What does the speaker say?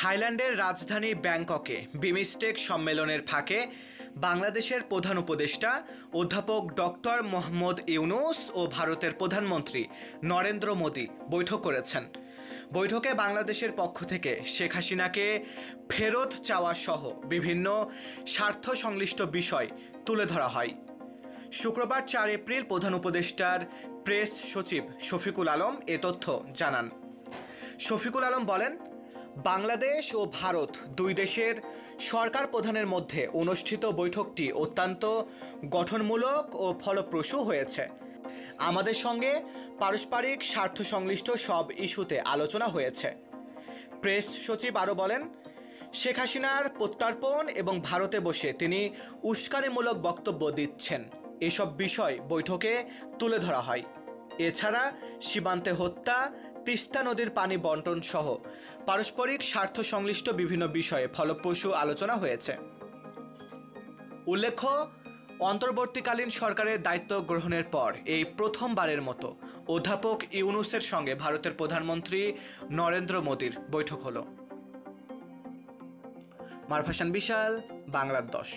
থাইল্যান্ডের রাজধানী ব্যাংককে বিমস্টেক সম্মেলনের ফাঁকে বাংলাদেশের প্রধান উপদেষ্টা অধ্যাপক ডক্টর মোহাম্মদ ইউনূস ও ভারতের প্রধানমন্ত্রী নরেন্দ্র মোদী বৈঠক করেছেন। বৈঠকে বাংলাদেশের পক্ষ থেকে শেখ হাসিনাকে ফেরত চাওয়া সহ বিভিন্ন স্বার্থ সংশ্লিষ্ট বিষয় তুলে ধরা হয়। শুক্রবার 4 এপ্রিল প্রধান উপদেষ্টার প্রেস সচিব শফিকুল আলম এ তথ্য জানান। শফিকুল আলম বলেন, বাংলাদেশ ও ভারত দুই দেশের সরকার প্রধানের মধ্যে অনুষ্ঠিত বৈঠকটি অত্যন্ত গঠনমূলক ও ফলপ্রসূ হয়েছে। আমাদের সঙ্গে পারস্পরিক স্বার্থ সংশ্লিষ্ট সব ইস্যুতে আলোচনা হয়েছে। প্রেস সচিব আরও বলেন, শেখ হাসিনার প্রত্যর্পণ এবং ভারতে বসে তিনি উস্কানিমূলক বক্তব্য দিচ্ছেন, এসব বিষয় বৈঠকে তুলে ধরা হয়। এছাড়া সীমান্তে হত্যা, তিস্তা নদীর পানি বন্টন সহ পারস্পরিক স্বার্থ সংশ্লিষ্ট বিভিন্ন বিষয়ে ফলপ্রসূ আলোচনা হয়েছে। উল্লেখ্য, অন্তর্বর্তীকালীন সরকারের দায়িত্ব গ্রহণের পর এই প্রথমবারের মতো অধ্যাপক ইউনূসের সঙ্গে ভারতের প্রধানমন্ত্রী নরেন্দ্র মোদীর বৈঠক হলো। মারফাসান বিশাল, বাংলার 10।